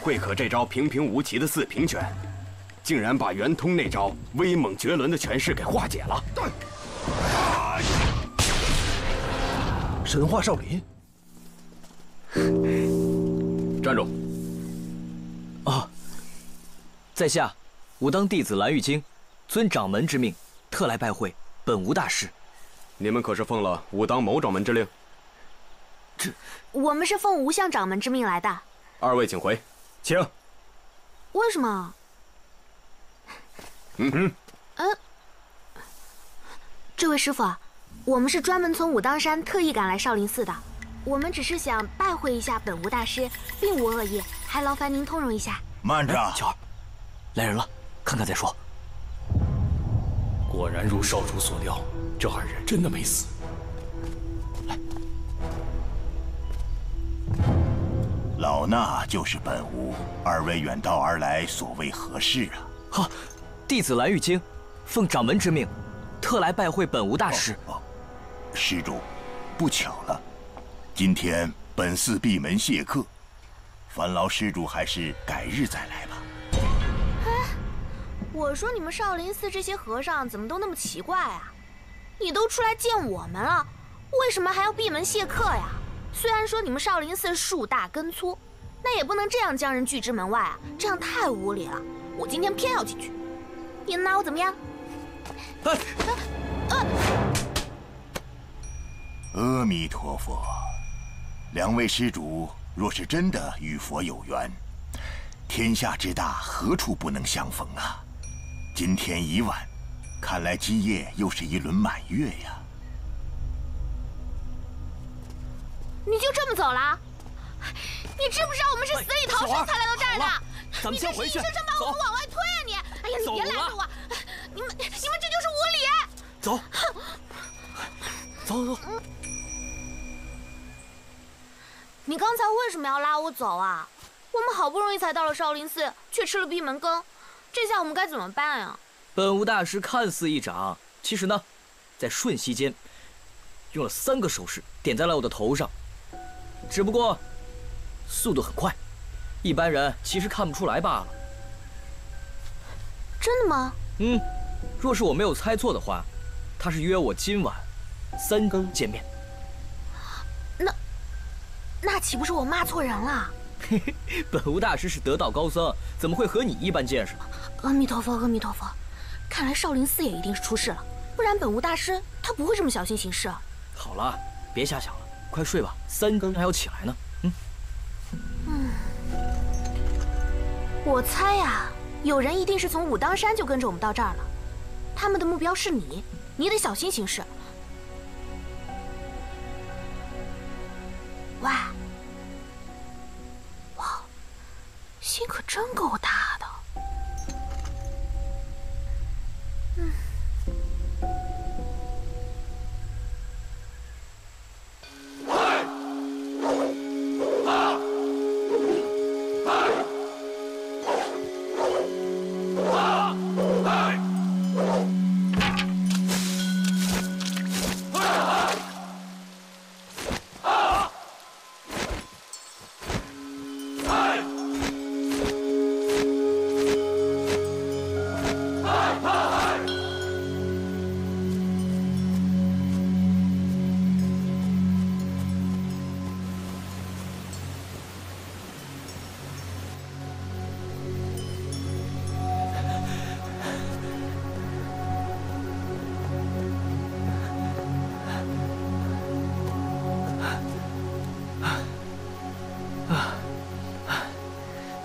贵可这招平平无奇的四平拳，竟然把圆通那招威猛绝伦的拳势给化解了。神话少林，站住！啊，在下武当弟子蓝玉京，遵掌门之命，特来拜会本无大师。你们可是奉了武当某掌门之令？我们是奉吴相掌门之命来的。二位请回，请。为什么？这位师傅，我们是专门从武当山特意赶来少林寺的。我们只是想拜会一下本无大师，并无恶意，还劳烦您通融一下。慢着，小儿，来人了，看看再说。果然如少主所料，这二人真的没死。来，老衲就是本无，二位远道而来，所谓何事啊？哈，弟子蓝玉京，奉掌门之命，特来拜会本无大师。施主，不巧了，今天本寺闭门谢客，烦劳施主还是改日再来吧。我说你们少林寺这些和尚怎么都那么奇怪啊？你都出来见我们了，为什么还要闭门谢客呀？虽然说你们少林寺树大根粗，那也不能这样将人拒之门外啊，这样太无礼了。我今天偏要进去，你能拿我怎么样？阿弥陀佛，两位施主若是真的与佛有缘，天下之大，何处不能相逢啊？今天已晚，看来今夜又是一轮满月呀。你就这么走了？你知不知道我们是死里逃生才来到这儿的？咱们先回去。你这是硬生生把我们往外推啊你！哎呀，你别拦着我！你们这就是无礼！走，走。你刚才为什么要拉我走啊？我们好不容易才到了少林寺，却吃了闭门羹，这下我们该怎么办呀？本无大师看似一掌，其实呢，在瞬息间用了3个手势点在了我的头上，只不过速度很快，一般人其实看不出来罢了。真的吗？若是我没有猜错的话，他是约我今晚3更见面。那岂不是我骂错人了？嘿嘿，本无大师是得道高僧，怎么会和你一般见识呢？阿弥陀佛，阿弥陀佛！看来少林寺也一定是出事了，不然本无大师他不会这么小心行事。好了，别瞎想了，快睡吧，3更还要起来呢。我猜呀，有人一定是从武当山就跟着我们到这儿了，他们的目标是你，你得小心行事。喂，哇，心可真够大的。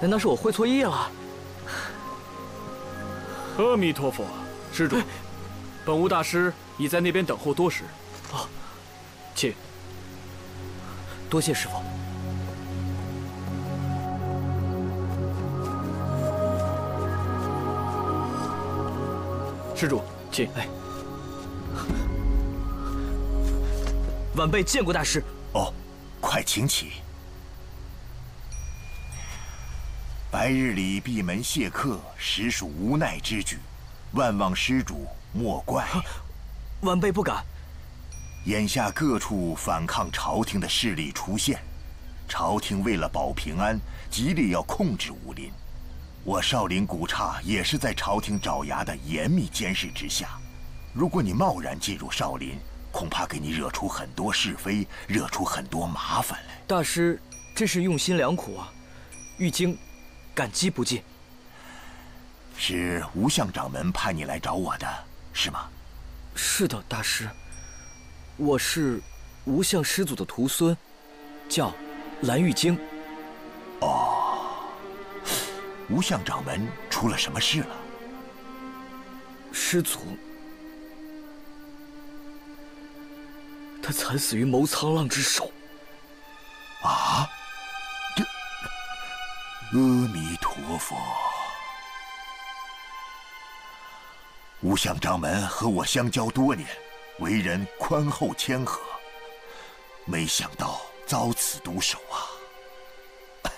难道是我会错意了？阿弥陀佛，施主，本无大师已在那边等候多时。请。多谢师傅。施主，请。晚辈见过大师。哦，快请起。白日里闭门谢客，实属无奈之举，万望施主莫怪。晚辈不敢。眼下各处反抗朝廷的势力出现，朝廷为了保平安，极力要控制武林。我少林古刹也是在朝廷爪牙的严密监视之下。如果你贸然进入少林，恐怕给你惹出很多是非，惹出很多麻烦来。大师真是用心良苦啊，玉京感激不尽。是无相掌门派你来找我的，是吗？是的，大师，我是无相师祖的徒孙，叫蓝玉京。哦，无相掌门出了什么事了？师祖，他惨死于谋沧浪之手。啊！这，阿弥陀佛。无相掌门和我相交多年，为人宽厚谦和，没想到遭此毒手啊！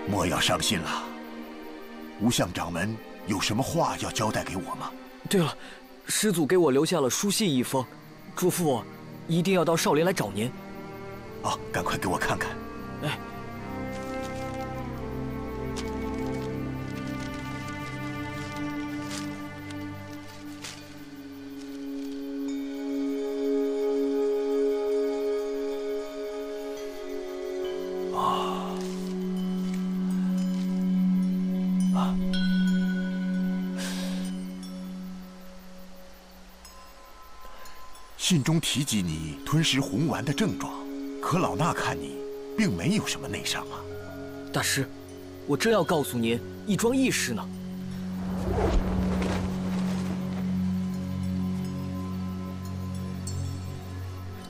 莫要伤心了。无相掌门有什么话要交代给我吗？对了，师祖给我留下了书信一封，嘱咐我一定要到少林来找您。啊，赶快给我看看。哎。信中提及你吞食红丸的症状，可老衲看你并没有什么内伤啊。大师，我正要告诉您一桩异事呢。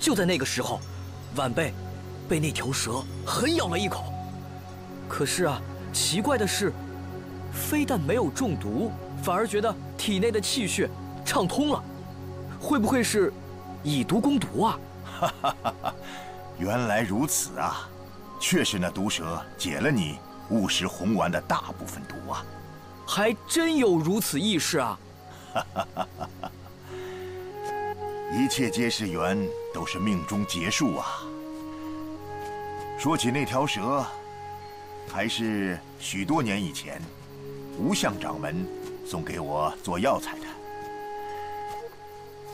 就在那个时候，晚辈被那条蛇狠咬了一口。可是啊，奇怪的是，非但没有中毒，反而觉得体内的气血畅通了。会不会是以毒攻毒啊？哈哈哈哈，原来如此啊！确实，那毒蛇解了你误食红丸的大部分毒啊！还真有如此异事啊！哈哈哈哈！一切皆是缘，都是命中劫数啊！说起那条蛇，还是许多年以前，无相掌门送给我做药材的。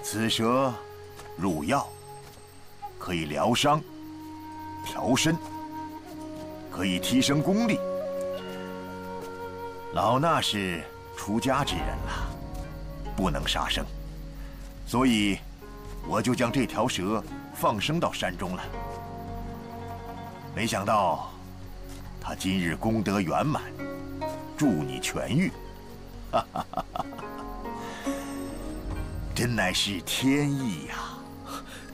此蛇入药，可以疗伤、调身，可以提升功力。老衲是出家之人了，不能杀生，所以我就将这条蛇放生到山中了。没想到，他今日功德圆满，助你痊愈，哈哈哈哈！真乃是天意呀！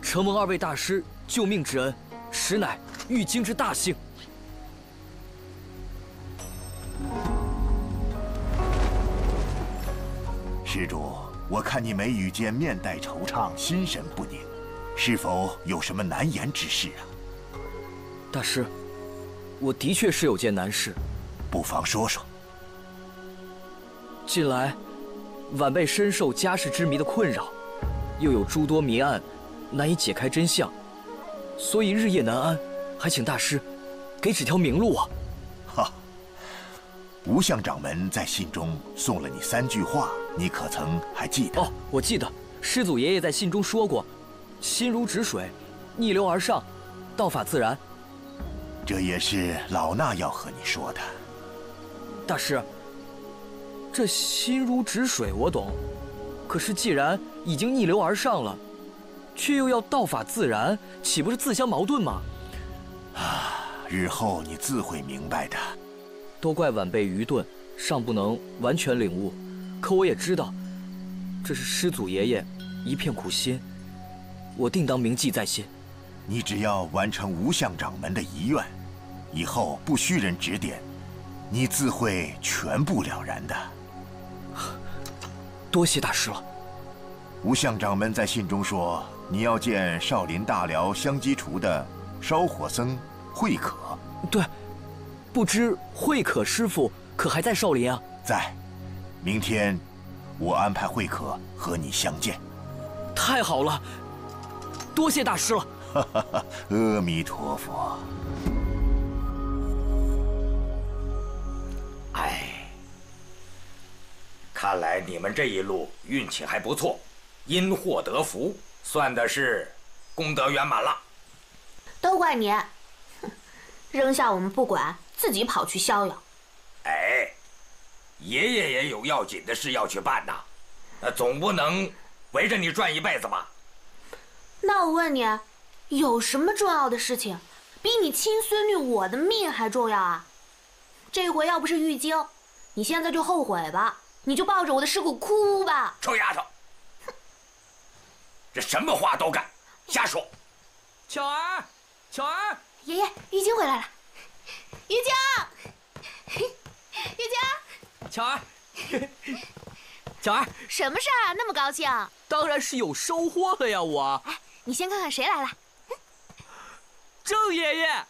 承蒙二位大师救命之恩，实乃玉京之大幸。施主，我看你眉宇间面带惆怅，心神不宁，是否有什么难言之事啊？大师，我的确是有件难事，不妨说说。近来，晚辈深受家世之谜的困扰，又有诸多谜案难以解开真相，所以日夜难安，还请大师给指条明路啊！哈，无相掌门在信中送了你3句话，你可曾还记得？哦，我记得，师祖爷爷在信中说过：“心如止水，逆流而上，道法自然。”这也是老衲要和你说的。大师，这心如止水我懂，可是既然已经逆流而上了，却又要道法自然，岂不是自相矛盾吗？啊，日后你自会明白的。都怪晚辈愚钝，尚不能完全领悟。可我也知道，这是师祖爷爷一片苦心，我定当铭记在心。你只要完成无相掌门的遗愿，以后不需人指点，你自会全部了然的。多谢大师了。无相掌门在信中说，你要见少林大辽香积厨的烧火僧慧可。对，不知慧可师傅可还在少林啊？在。明天我安排慧可和你相见。太好了，多谢大师了。阿弥陀佛。哎，看来你们这一路运气还不错，因祸得福，算的是功德圆满了。都怪你，哼，扔下我们不管，自己跑去逍遥。哎，爷爷也有要紧的事要去办呐，那总不能围着你转一辈子吧？那我问你，有什么重要的事情比你亲孙女我的命还重要啊？这回要不是玉京，你现在就后悔吧，你就抱着我的尸骨哭吧。臭丫头，这什么话都敢，瞎说！巧儿，巧儿，爷爷，玉京回来了。玉京，玉京，巧儿，巧儿，什么事儿啊？那么高兴？当然是有收获了呀！我，哎，你先看看谁来了。郑爷爷。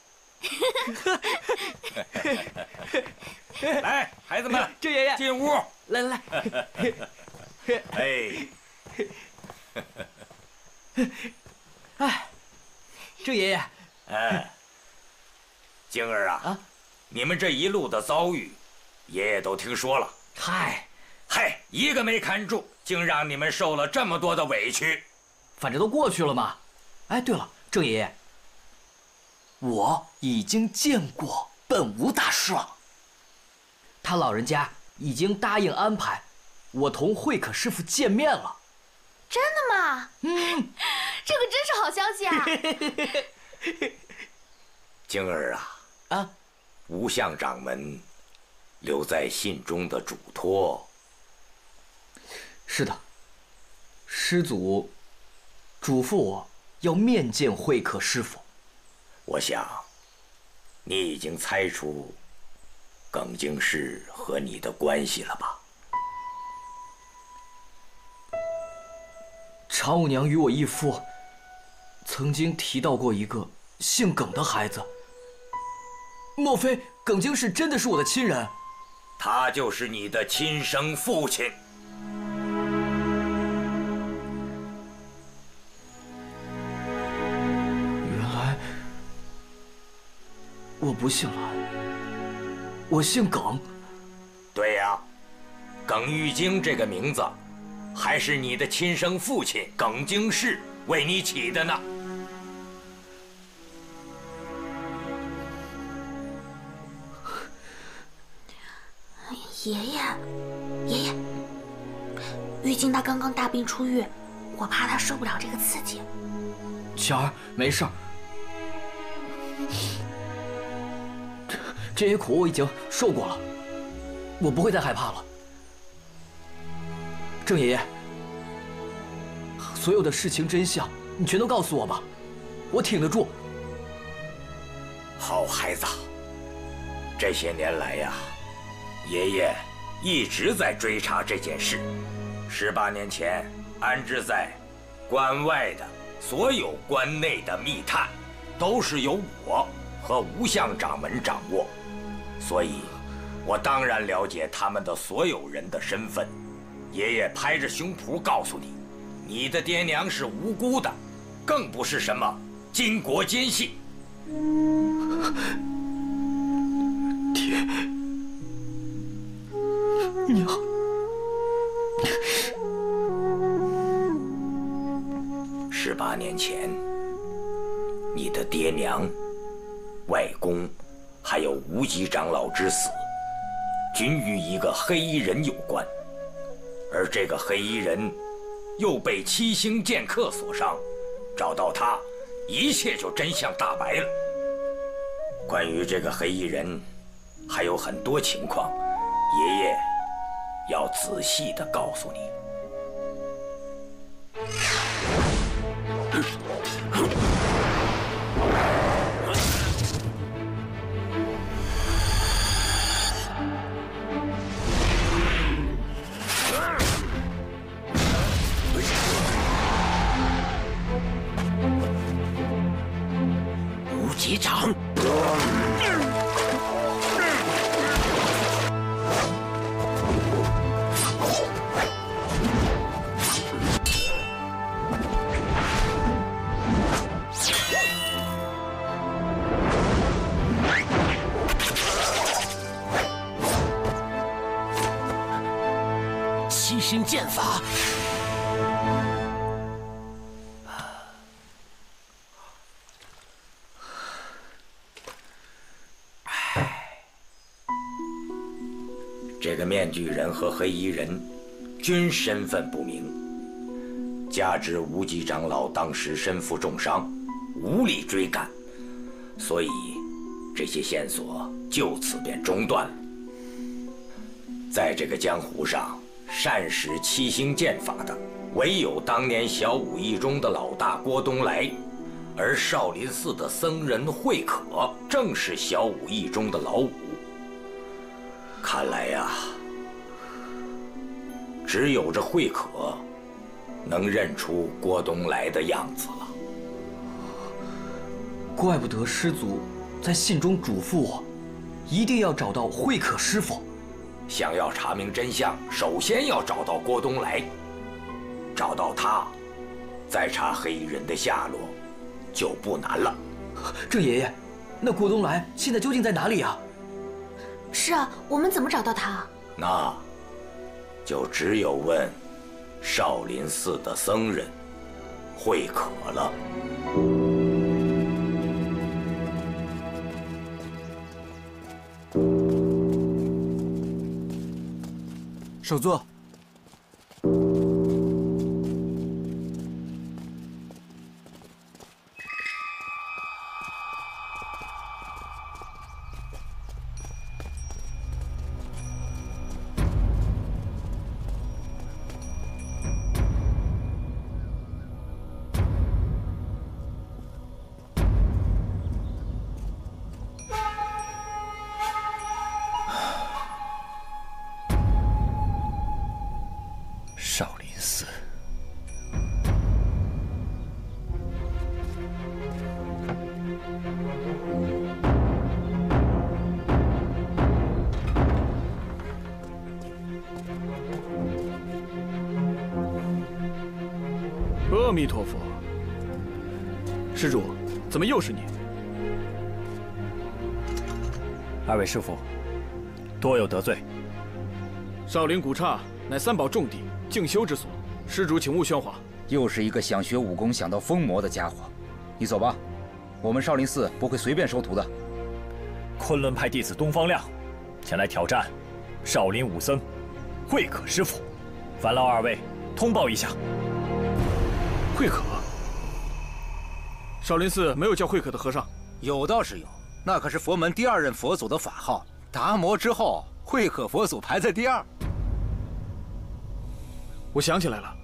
来，孩子们，郑爷爷进屋。来来来。哎，哎，郑爷爷。哎，晶儿啊，你们这一路的遭遇，爷爷都听说了。嗨，一个没看住，竟让你们受了这么多的委屈。反正都过去了嘛。哎，对了，郑爷爷，我已经见过本无大师了。他老人家已经答应安排我同慧可师傅见面了。真的吗？这个真是好消息啊！晶儿啊，吴相掌门留在信中的嘱托。是的，师祖嘱咐我要面见慧可师傅。我想，你已经猜出耿京氏和你的关系了吧？常五娘与我义父曾经提到过一个姓耿的孩子，莫非耿京氏真的是我的亲人？他就是你的亲生父亲。原来我不姓蓝，我姓耿。对呀，耿玉京这个名字，还是你的亲生父亲耿京氏为你起的呢。爷爷，玉京他刚刚大病初愈，我怕他受不了这个刺激。巧儿，没事儿，这些苦我已经受过了，我不会再害怕了。郑爷爷，所有的事情真相你全都告诉我吧，我挺得住。好孩子，这些年来呀，爷爷一直在追查这件事。18年前安置在关外的所有关内的密探，都是由我和吴相掌门掌握，所以我当然了解他们的所有人的身份。爷爷拍着胸脯告诉你，你的爹娘是无辜的，更不是什么巾帼奸细。爹娘，18年前，你的爹娘、外公，还有无极长老之死，均与一个黑衣人有关。而这个黑衣人，又被七星剑客所伤，找到他，一切就真相大白了。关于这个黑衣人，还有很多情况，爷爷要仔细地告诉你。无极掌。剑法。这个面具人和黑衣人均身份不明，加之无极长老当时身负重伤，无力追赶，所以这些线索就此便中断了。在这个江湖上，善使七星剑法的，唯有当年小武义中的老大郭东来，而少林寺的僧人慧可，正是小武义中的老五。看来呀，只有这慧可能认出郭东来的样子了。怪不得师祖在信中嘱咐我，一定要找到慧可师傅。想要查明真相，首先要找到郭东来，找到他，再查黑衣人的下落，就不难了。郑爷爷，那郭东来现在究竟在哪里啊？是啊，我们怎么找到他？那就只有问少林寺的僧人慧可了。首座。少林寺，阿弥陀佛，施主，怎么又是你？二位师父，多有得罪。少林古刹乃三宝重地。静修之所，施主请勿喧哗。又是一个想学武功想到疯魔的家伙。你走吧，我们少林寺不会随便收徒的。昆仑派弟子东方亮前来挑战少林武僧慧可师傅，烦劳二位通报一下。慧可？少林寺没有叫慧可的和尚？有倒是有，那可是佛门第2任佛祖的法号。达摩之后，慧可佛祖排在第2。我想起来了，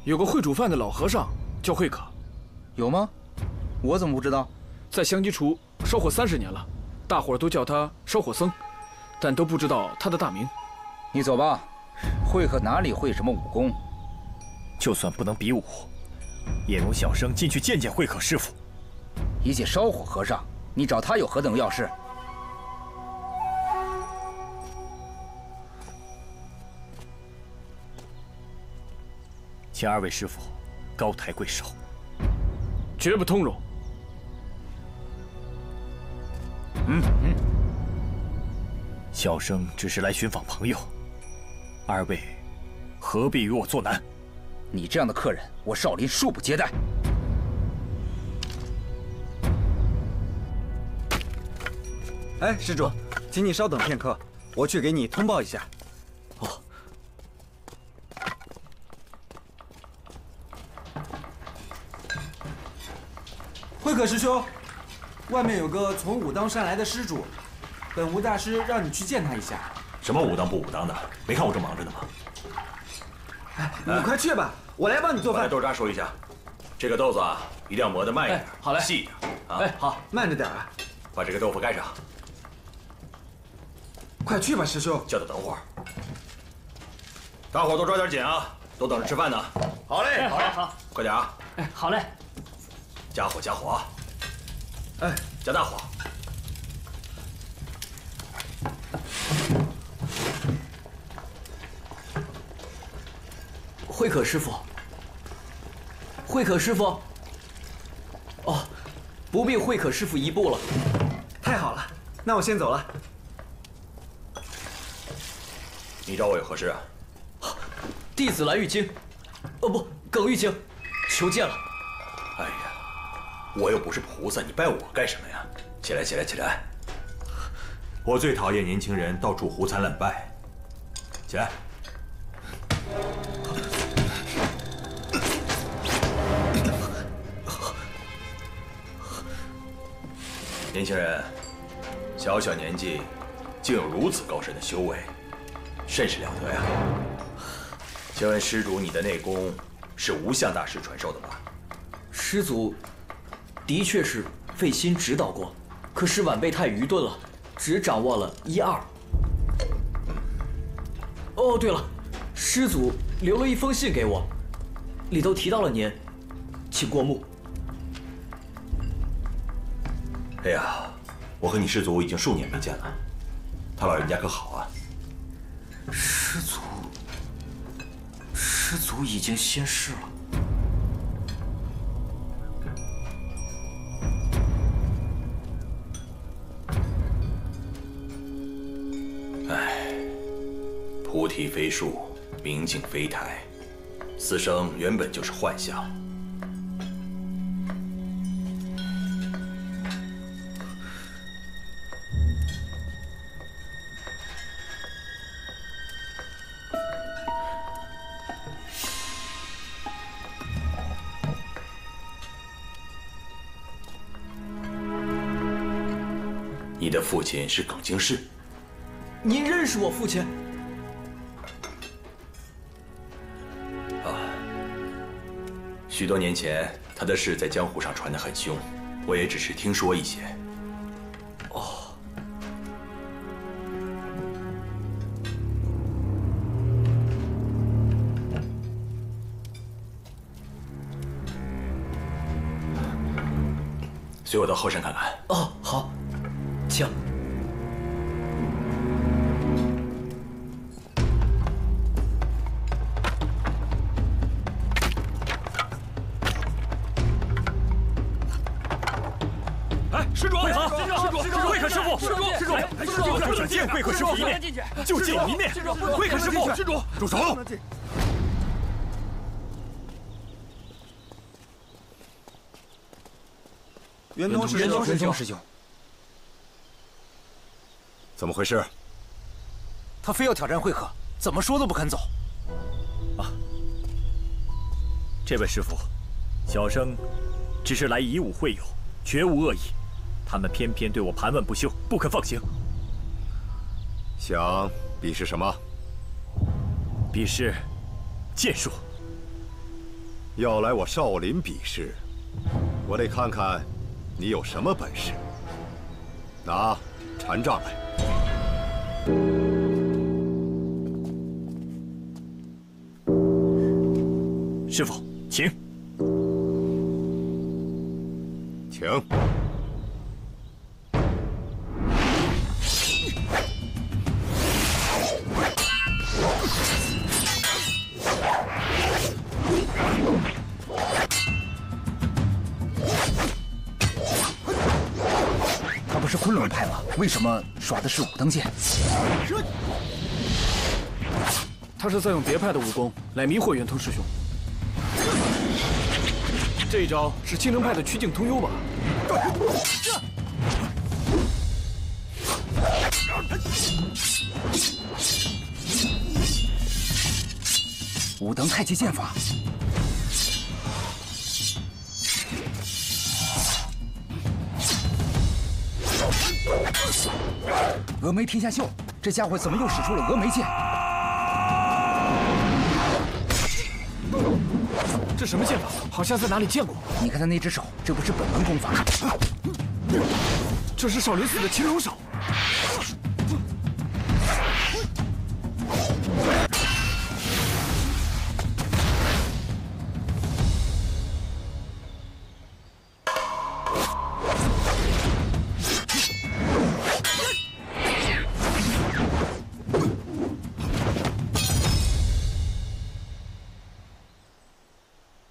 有个会煮饭的老和尚叫慧可。有吗？我怎么不知道？在香积厨烧火30年了，大伙儿都叫他烧火僧，但都不知道他的大名。你走吧，慧可哪里会什么武功？就算不能比武，也容小生进去见见慧可师傅。一介烧火和尚，你找他有何等要事？请二位师傅高抬贵手，绝不通融。小生只是来寻访朋友，二位何必与我作难？你这样的客人，我少林恕不接待。哎，施主，请你稍等片刻，我去给你通报一下。哦。慧可师兄，外面有个从武当山来的施主，本无大师让你去见他一下。什么武当不武当的？没看我正忙着呢吗？哎，你快去吧，我来帮你做饭。把豆渣说一下，这个豆子啊，一定要磨得慢一点，好嘞，细一点啊。哎，好，慢着点啊。把这个豆腐盖上。快去吧，师兄。叫他等会儿。大伙都抓点紧啊，都等着吃饭呢。好嘞，好嘞，好，快点啊。哎，好嘞。加火，加火啊！哎，加大火。慧可师傅，慧可师傅。哦，不必慧可师傅一步了。太好了，那我先走了。你找我有何事啊？弟子来玉京，不，耿玉京，求见了。哎呀，我又不是菩萨，你拜我干什么呀？起来，起来，起来！我最讨厌年轻人到处胡参乱拜。起来。年轻人，小小年纪，竟有如此高深的修为，甚是了得呀！请问施主，你的内功是无相大师传授的吧？师祖，的确是费心指导过，可是晚辈太愚钝了，只掌握了1、2。哦，对了，师祖留了一封信给我，里头提到了您，请过目。哎呀，我和你师祖已经数年没见了，他老人家可好啊？师祖已经仙逝了。唉，菩提非树，明镜非台，此生原本就是幻象。你的父亲是耿京世。您认识我父亲？啊，许多年前他的事在江湖上传得很凶，我也只是听说一些。哦，随我到后山看看。哦，好，请。施主，会合，会合师傅，施主，就想见会合师傅一面，就见一面。会合师傅，施主，住手！圆通师兄，怎么回事？他非要挑战会合，怎么说都不肯走。啊，这位师傅，小生只是来以武会友，绝无恶意。他们偏偏对我盘问不休，不肯放行。想比试什么？比试剑术。要来我少林比试，我得看看你有什么本事。拿禅杖来。师傅，请。请。他不是昆仑派吗？为什么耍的是武当剑？他是在用别派的武功来迷惑圆通师兄。这一招是青城派的曲径通幽吧？武当太极剑法。峨眉天下秀，这家伙怎么又使出了峨眉剑？这什么剑法？好像在哪里见过。你看他那只手，这不是本门功法。这是少林寺的青龙手。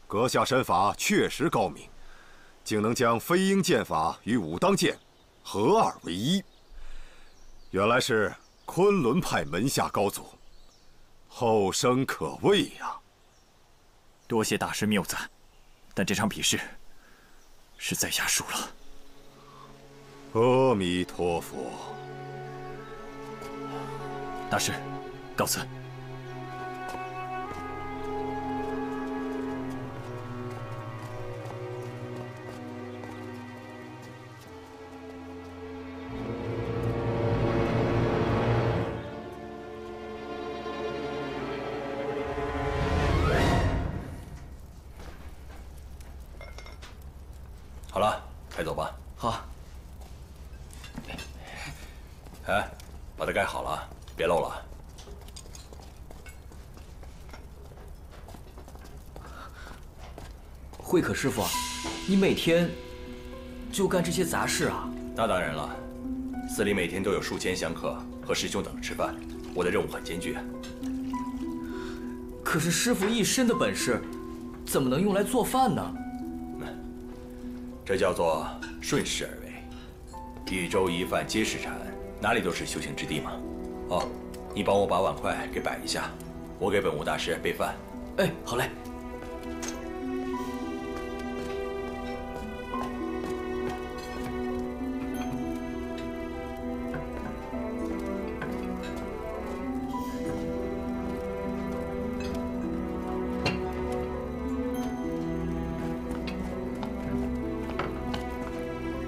阁下身法确实高明，竟能将飞鹰剑法与武当剑合二为一。原来是昆仑派门下高祖。后生可畏呀！多谢大师谬赞，但这场比试是在下输了。阿弥陀佛。大师，告辞。好了，开走吧。好。哎，把它盖好了，别漏了。慧可师傅，你每天就干这些杂事啊？那当然了，寺里每天都有数千香客和师兄等着吃饭，我的任务很艰巨。可是师傅一身的本事，怎么能用来做饭呢？这叫做顺势而为，一粥一饭皆是禅，哪里都是修行之地嘛。哦，你帮我把碗筷给摆一下，我给本无大师备饭。哎，好嘞。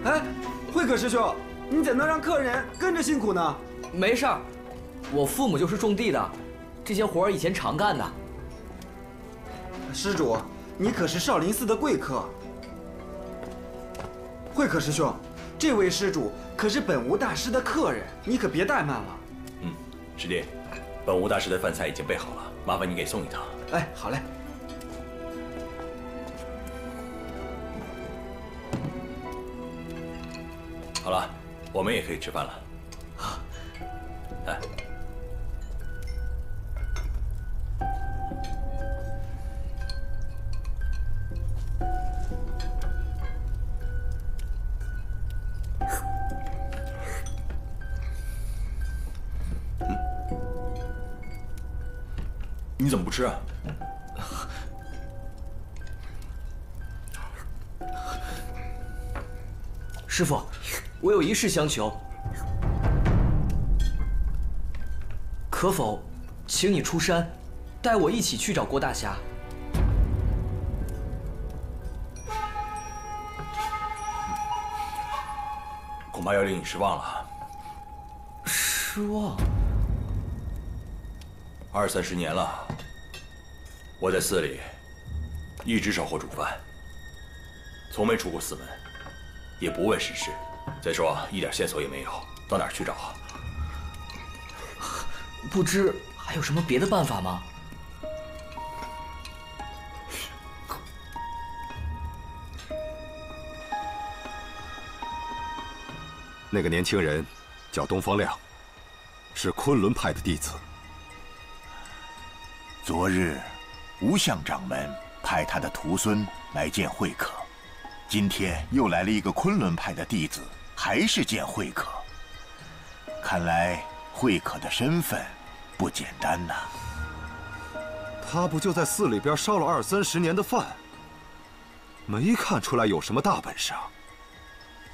哎，慧可师兄，你怎能让客人跟着辛苦呢？没事儿，我父母就是种地的，这些活儿以前常干的。施主，你可是少林寺的贵客。慧可师兄，这位施主可是本无大师的客人，你可别怠慢了。师弟，本无大师的饭菜已经备好了，麻烦你给送一趟。哎，好嘞。好了，我们也可以吃饭了。哎，你怎么不吃啊？师傅，我有一事相求，可否请你出山，带我一起去找郭大侠？恐怕要令你失望了。失望20-30年了，我在寺里一直守候煮饭，从没出过寺门，也不问世事。再说一点线索也没有，到哪儿去找啊？不知还有什么别的办法吗？那个年轻人叫东方亮，是昆仑派的弟子。昨日，无相掌门派他的徒孙来见慧可，今天又来了一个昆仑派的弟子，还是见慧可。看来慧可的身份不简单呐。他不就在寺里边烧了20-30年的饭，没看出来有什么大本事啊。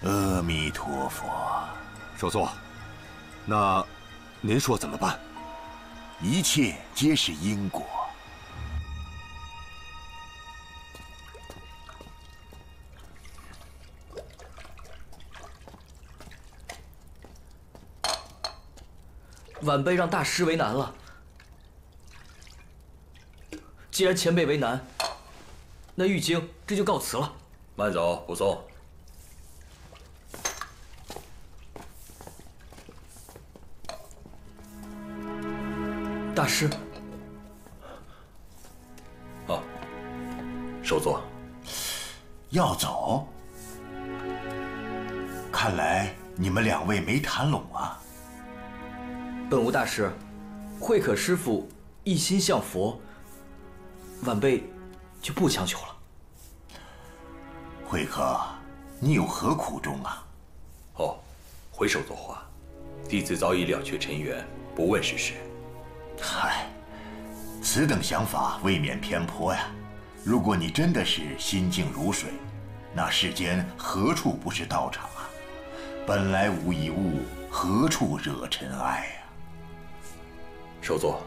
阿弥陀佛，首座，那您说怎么办？一切皆是因果。晚辈让大师为难了。既然前辈为难，那玉京这就告辞了。慢走，不送。大师，好，首座。要走？看来你们两位没谈拢啊。本无大师，慧可师傅一心向佛，晚辈就不强求了。慧可，你有何苦衷啊？哦，回首作话，弟子早已了却尘缘，不问世事。嗨，此等想法未免偏颇呀。如果你真的是心静如水，那世间何处不是道场啊？本来无一物，何处惹尘埃啊？首座，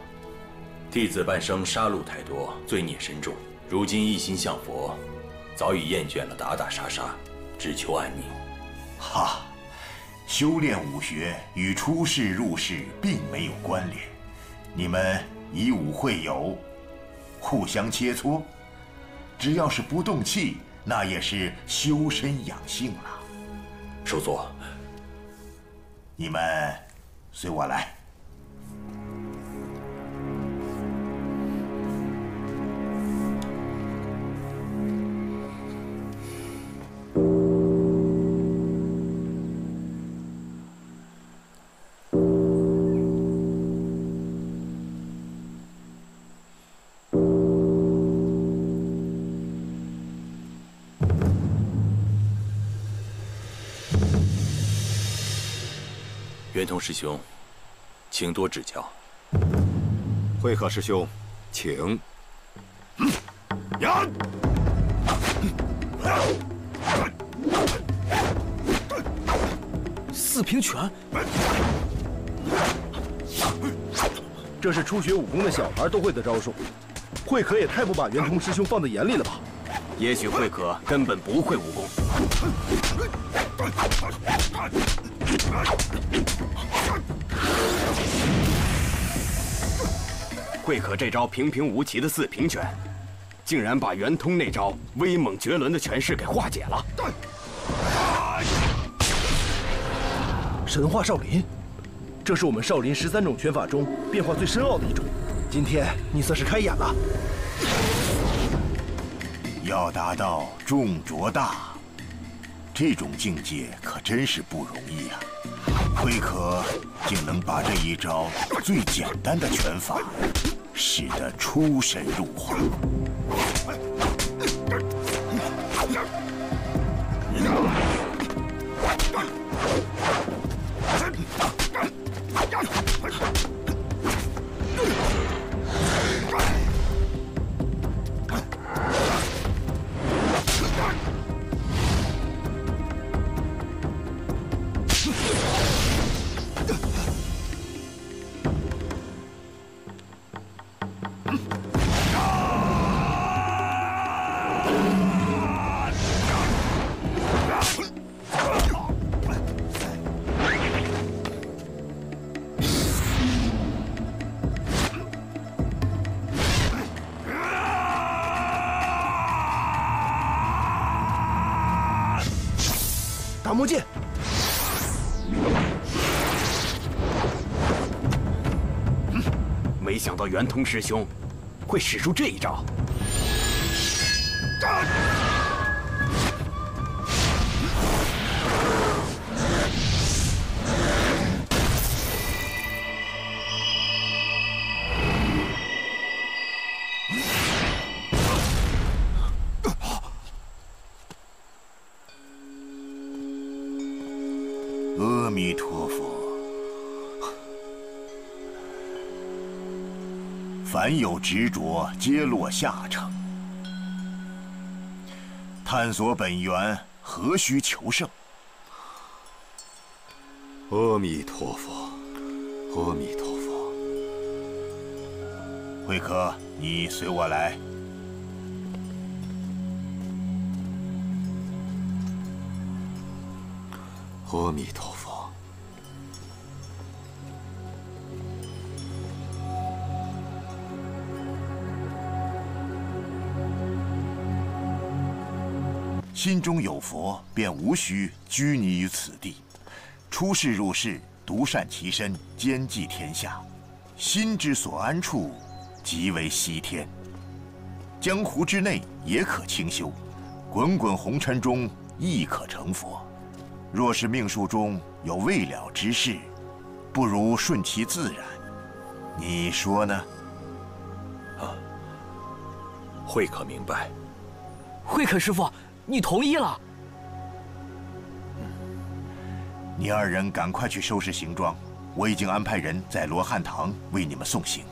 弟子半生杀戮太多，罪孽深重，如今一心向佛，早已厌倦了打打杀杀，只求安宁。哈，修炼武学与出世入世并没有关联，你们以武会友，互相切磋，只要是不动气，那也是修身养性了。首座，你们随我来。圆通师兄，请多指教。慧可师兄，请。呀！四平拳，这是初学武功的小孩都会的招数，慧可也太不把圆通师兄放在眼里了吧？也许慧可根本不会武功。慧可这招平平无奇的四平拳，竟然把圆通那招威猛绝伦的拳势给化解了。神话少林，这是我们少林13种拳法中变化最深奥的一种。今天你算是开眼了。要达到众着大，这种境界可真是不容易啊！慧可竟能把这一招最简单的拳法使得出神入化。达摩剑，没想到圆通师兄会使出这一招。阿弥陀佛，凡有执着，皆落下乘。探索本源，何须求胜？阿弥陀佛，阿弥陀佛。慧可，你随我来。阿弥陀佛。心中有佛，便无需拘泥于此地。出世入世，独善其身，兼济天下。心之所安处，即为西天。江湖之内也可清修，滚滚红尘中亦可成佛。若是命数中有未了之事，不如顺其自然。你说呢？啊，慧可明白。慧可师傅，你同意了？你二人赶快去收拾行装，我已经安排人在罗汉堂为你们送行。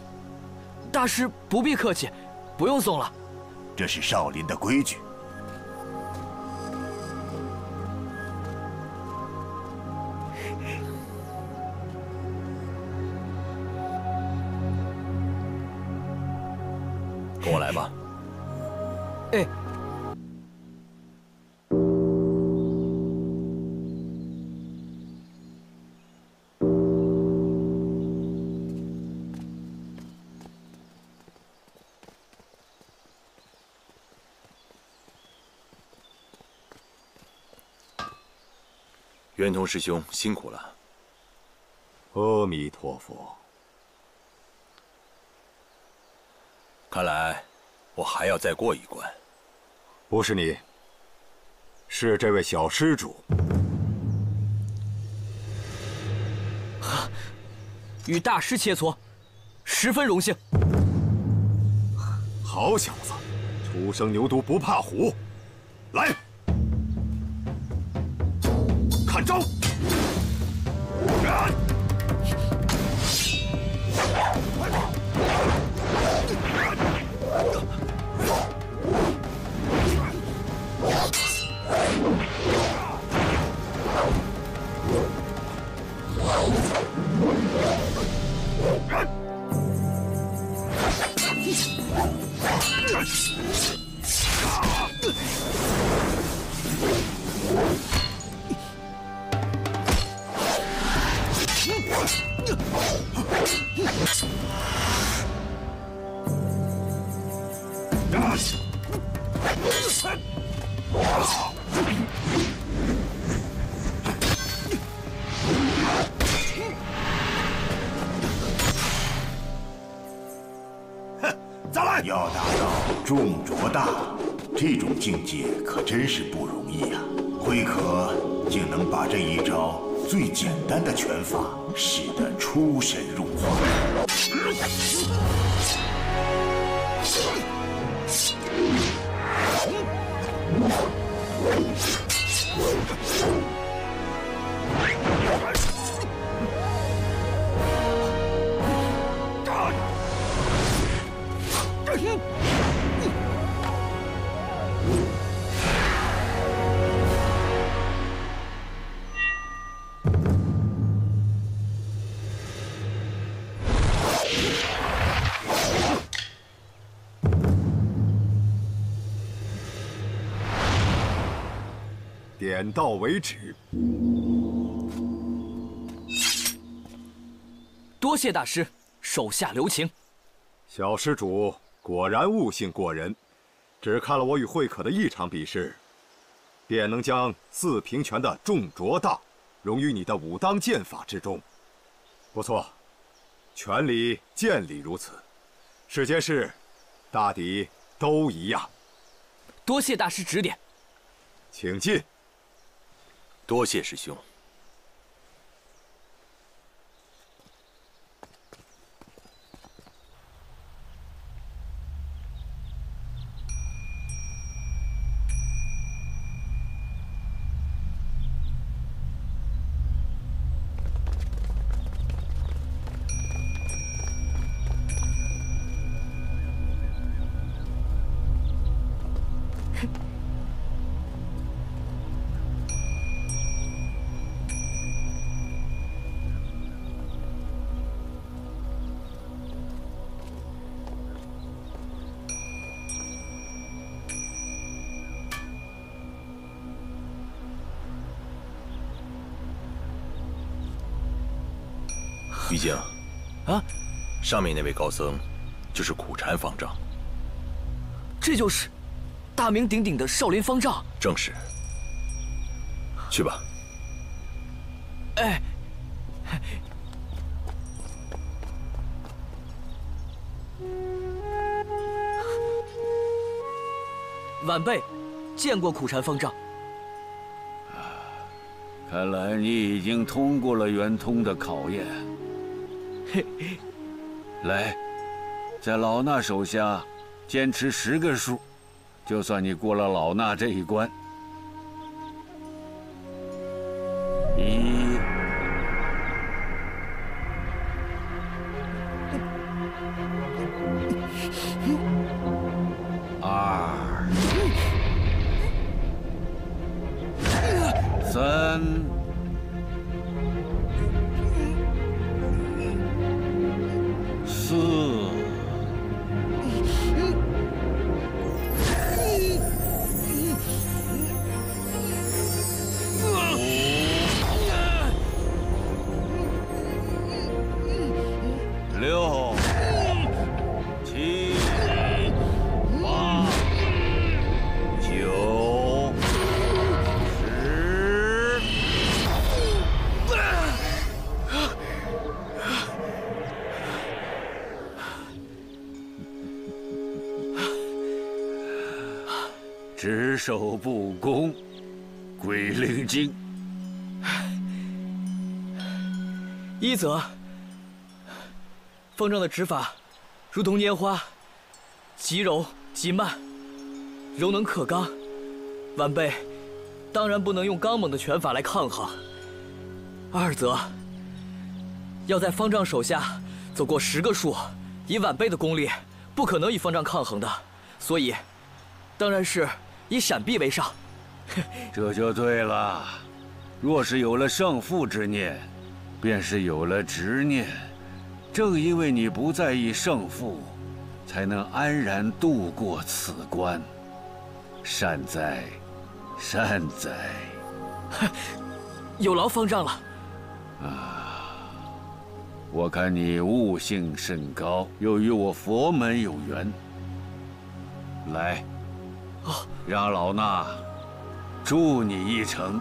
大师不必客气，不用送了。这是少林的规矩。跟我来吧。哎。 圆通师兄辛苦了。阿弥陀佛。看来我还要再过一关。不是你，是这位小施主。与大师切磋，十分荣幸。好小子，初生牛犊不怕虎，来！ 看招！再来！要达到重浊大，这种境界可真是不容易呀。慧可竟能把这一招最简单的拳法使得出神入化。 点到为止。多谢大师，手下留情。小施主果然悟性过人，只看了我与慧可的一场比试，便能将四平拳的重浊大融于你的武当剑法之中。不错，拳理剑理如此，世间事大抵都一样。多谢大师指点，请进。 多谢师兄。玉静，啊，上面那位高僧，就是苦禅方丈。这就是大名鼎鼎的少林方丈。正是。去吧。哎，晚辈见过苦禅方丈。 看来你已经通过了圆通的考验。嘿，来，在老衲手下坚持10个数，就算你过了老衲这一关。1、2、3、4。6、7、8、9、10。只守不攻，鬼灵精。一则，方丈的指法如同拈花，极柔极慢，柔能克刚。晚辈当然不能用刚猛的拳法来抗衡。二则，要在方丈手下走过10个数，以晚辈的功力，不可能与方丈抗衡的，所以，当然是以闪避为上。这就对了。若是有了胜负之念，便是有了执念。正因为你不在意胜负，才能安然度过此关。善哉，善哉。有劳方丈了。我看你悟性甚高，又与我佛门有缘。来，让老衲助你一程。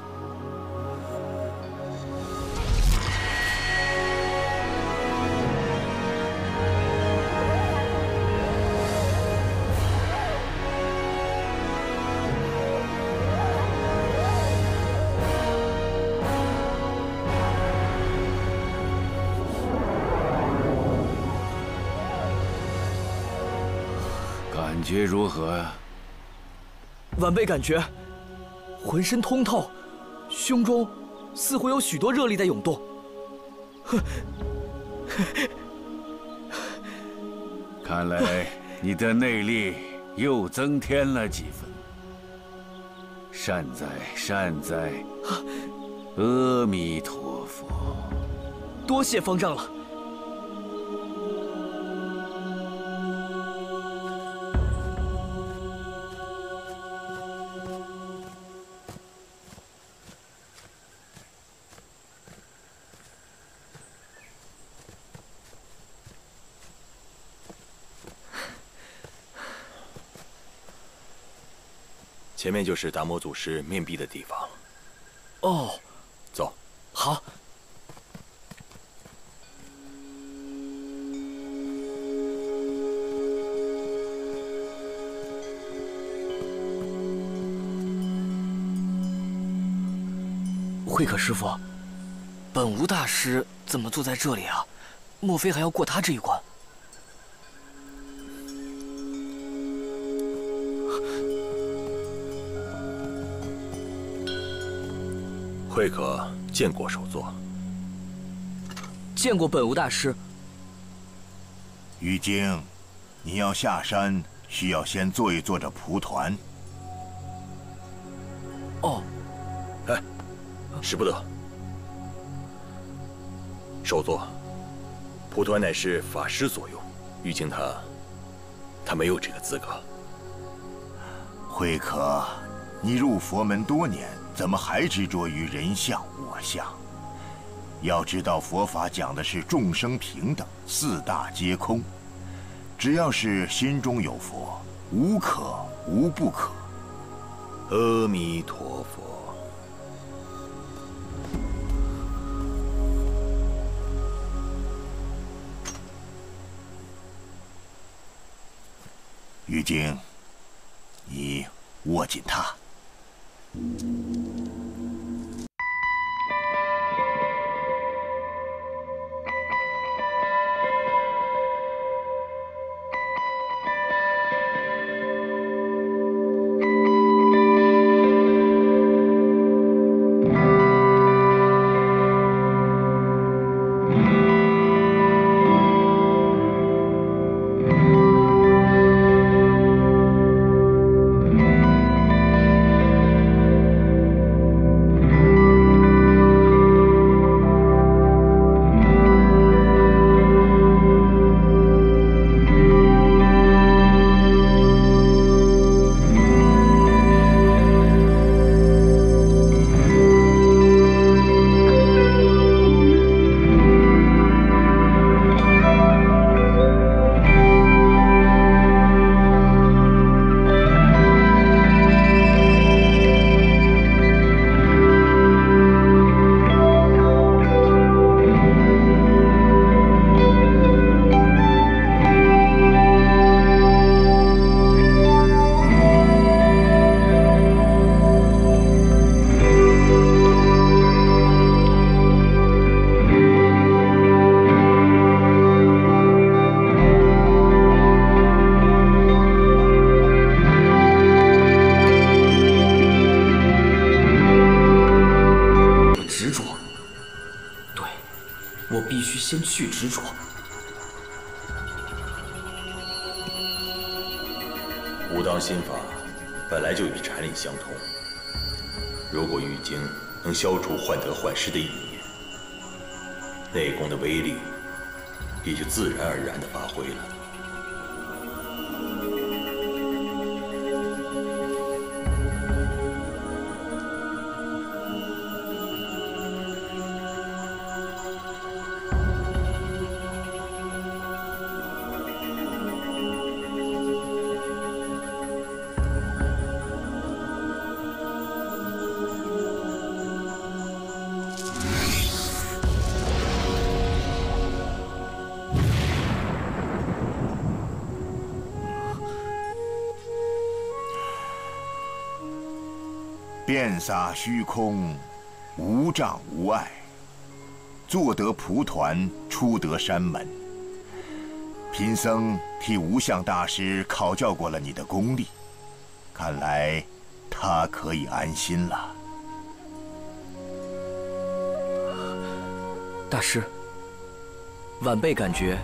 感觉如何呀？晚辈感觉浑身通透，胸中似乎有许多热力在涌动。看来你的内力又增添了几分。善哉善哉，阿弥陀佛。多谢方丈了。前面就是达摩祖师面壁的地方。哦，走。好。慧可师傅，本无大师怎么坐在这里啊？莫非还要过他这一关？慧可见过首座，见过本无大师。玉京，你要下山，需要先做一做这蒲团。哦，哎，使不得。首座，蒲团乃是法师所用，玉京他没有这个资格。慧可，你入佛门多年，怎么还执着于人相我相？要知道佛法讲的是众生平等，四大皆空。只要是心中有佛，无可无不可。阿弥陀佛。玉京，你握紧它。先去执着。武当心法本来就与禅理相通，如果玉经能消除患得患失的意念，内功的威力也就自然而然地发挥了。遍洒虚空，无障无碍。坐得蒲团，出得山门。贫僧替无相大师考教过了你的功力，看来他可以安心了。大师，晚辈感觉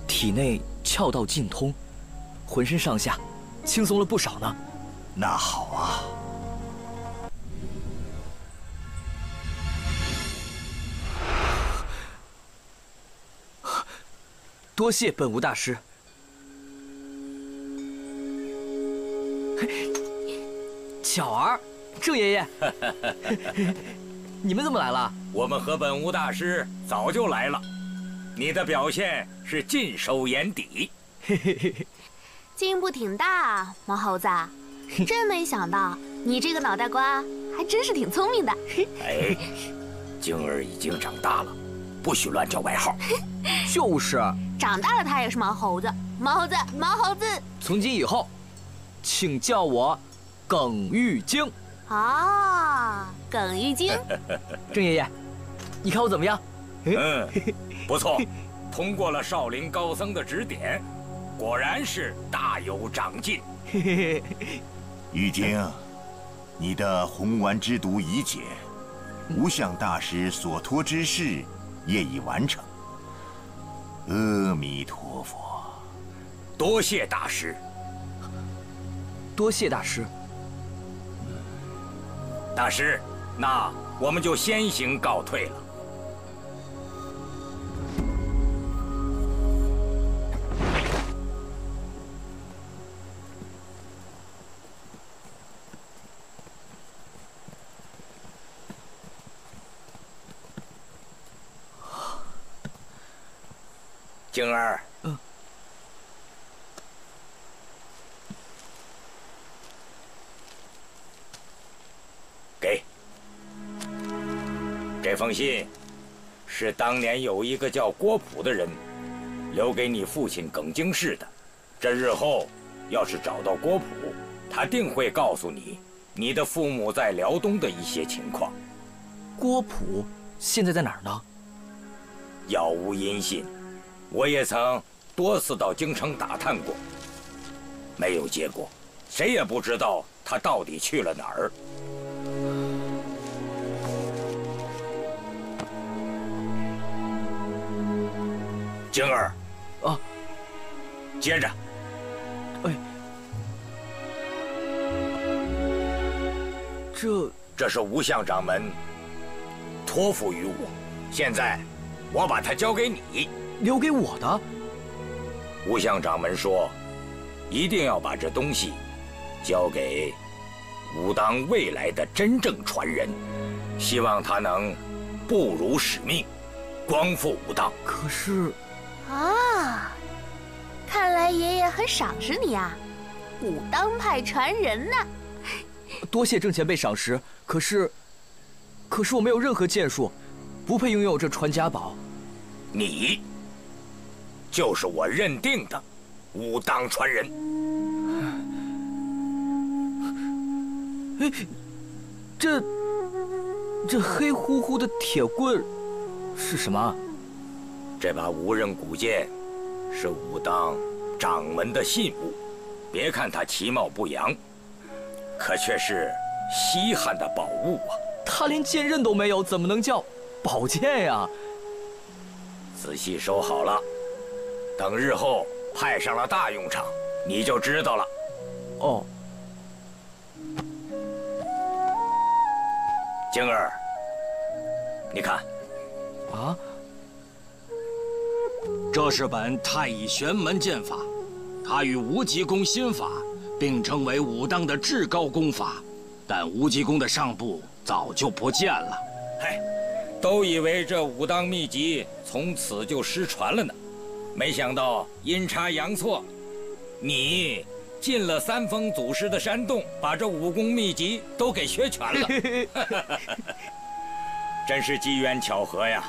体内窍道尽通，浑身上下轻松了不少呢。那好啊。多谢本无大师。巧儿，郑爷爷，你们怎么来了？我们和本无大师早就来了，你的表现是尽收眼底。进步挺大啊，毛猴子，真没想到你这个脑袋瓜还真是挺聪明的。哎，晶儿已经长大了，不许乱叫外号。就是，长大了他也是毛猴子，毛猴子，毛猴子。从今以后，请叫我耿玉京。啊，耿玉京。郑爷爷，你看我怎么样？不错，通过了少林高僧的指点，果然是大有长进。玉京，你的红丸之毒已解，无相大师所托之事业已完成。阿弥陀佛，多谢大师。多谢大师。大师，那我们就先行告退了。晶儿，给。这封信是当年有一个叫郭璞的人留给你父亲耿京氏的。这日后要是找到郭璞，他定会告诉你你的父母在辽东的一些情况。郭璞现在在哪儿呢？杳无音信。我也曾多次到京城打探过，没有结果，谁也不知道他到底去了哪儿。晶儿，啊，接着，哎，这是无相掌门托付于我，现在我把它交给你。留给我的。无相掌门说，一定要把这东西交给武当未来的真正传人，希望他能不辱使命，光复武当。可是，啊，看来爷爷很赏识你啊，武当派传人呢。多谢郑前辈赏识，可是我没有任何剑术，不配拥有这传家宝。你就是我认定的武当传人。哎，这黑乎乎的铁棍是什么？这把无刃古剑是武当掌门的信物，别看它其貌不扬，可却是稀罕的宝物啊！他连剑刃都没有，怎么能叫宝剑呀？仔细收好了，等日后派上了大用场，你就知道了。哦。晶儿，你看，啊，这是本太乙玄门剑法，它与无极功心法并称为武当的至高功法，但无极功的上部早就不见了。嗨，都以为这武当秘籍从此就失传了呢，没想到阴差阳错，你进了三峰祖师的山洞，把这武功秘籍都给学全了，真是机缘巧合呀！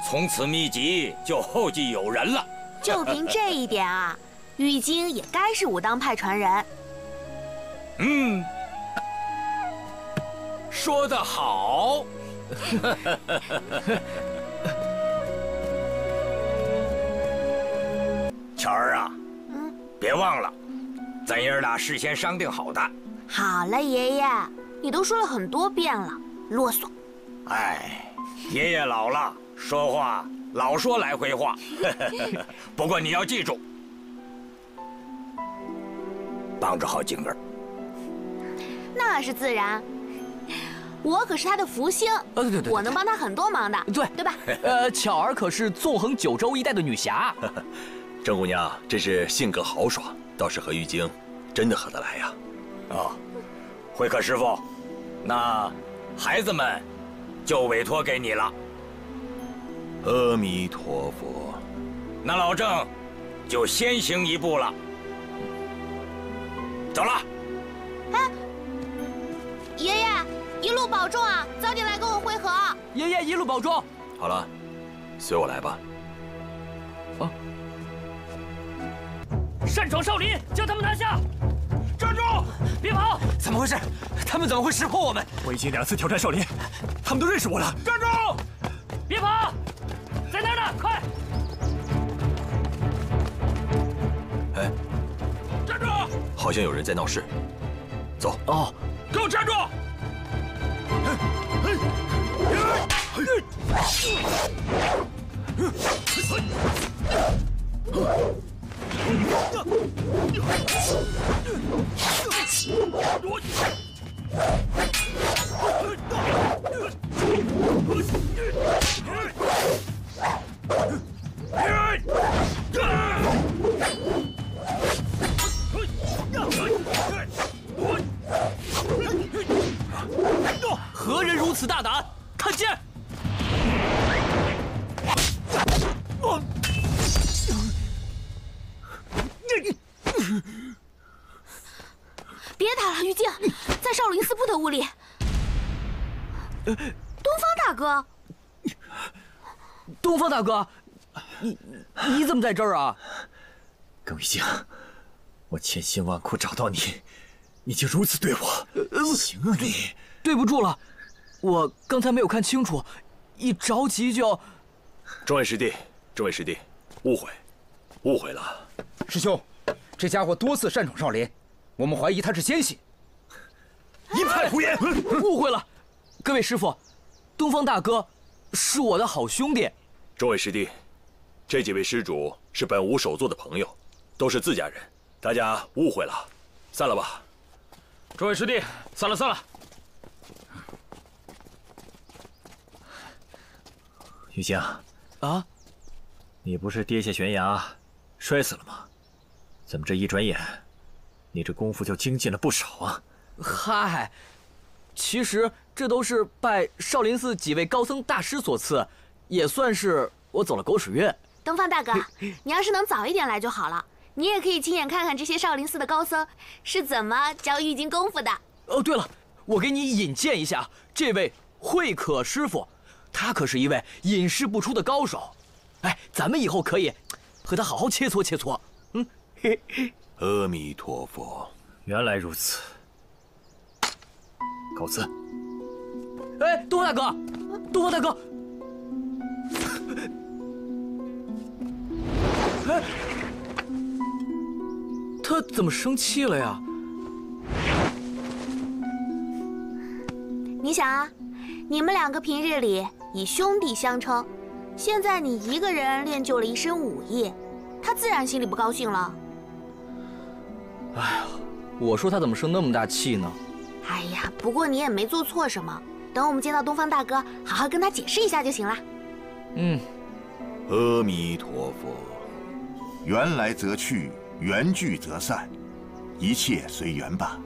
从此秘籍就后继有人了。就凭这一点啊，玉京也该是武当派传人。嗯，说得好。巧儿啊，别忘了，咱爷儿俩事先商定好的。好了，爷爷，你都说了很多遍了，啰嗦。哎，爷爷老了，说话老说来回话。不过你要记住，帮着好晶儿。那是自然，我可是他的福星，对，我能帮他很多忙的，对吧？巧儿可是纵横九州一带的女侠。郑姑娘真是性格豪爽，倒是和玉京真的合得来呀。哦，慧可师傅，那孩子们就委托给你了。阿弥陀佛。那老郑就先行一步了。走了。哎，爷爷一路保重啊，早点来跟我会合。爷爷一路保重。好了，随我来吧。啊！擅闯少林，将他们拿下！站住！别跑！怎么回事？他们怎么会识破我们？我已经2次挑战少林，他们都认识我了。站住！别跑！在那儿呢，快！哎，站住！好像有人在闹事。走。哦，给我站住！何人如此大胆？看剑！别打了，玉静，在少林寺不得无礼。东方大哥，东方大哥，你怎么在这儿啊？耿玉京，我千辛万苦找到你，你就如此对我，行啊你！对不住了，我刚才没有看清楚，一着急就……众位师弟，众位师弟，误会了。师兄，这家伙多次擅闯少林，我们怀疑他是奸细。一派胡言！误会了，各位师傅，东方大哥是我的好兄弟。众位师弟，这几位施主是本武首座的朋友，都是自家人，大家误会了，散了吧。诸位师弟，散了。玉京，啊，你不是跌下悬崖摔死了吗？怎么这一转眼，你这功夫就精进了不少啊？嗨，其实这都是拜少林寺几位高僧大师所赐，也算是我走了狗屎运。东方大哥，你要是能早一点来就好了，你也可以亲眼看看这些少林寺的高僧是怎么教玉京功夫的。哦，对了，我给你引荐一下这位慧可师傅，他可是一位隐世不出的高手。哎，咱们以后可以和他好好切磋切磋。阿弥陀佛，原来如此。告辞。哎，东方大哥，东方大哥，哎，他怎么生气了呀？你想啊，你们两个平日里以兄弟相称，现在你一个人练就了一身武艺，他自然心里不高兴了。哎呀，我说他怎么生那么大气呢？哎呀，不过你也没做错什么，等我们见到东方大哥，好好跟他解释一下就行了。阿弥陀佛，缘来则去，缘聚则散，一切随缘吧。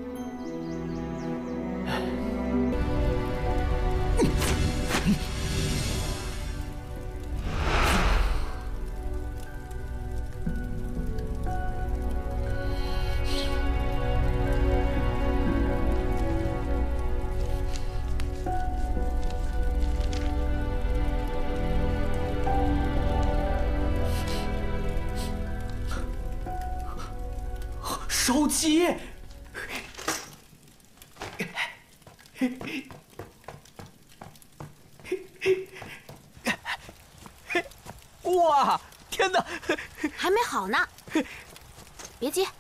烧鸡！哇，天哪！还没好呢，别急。好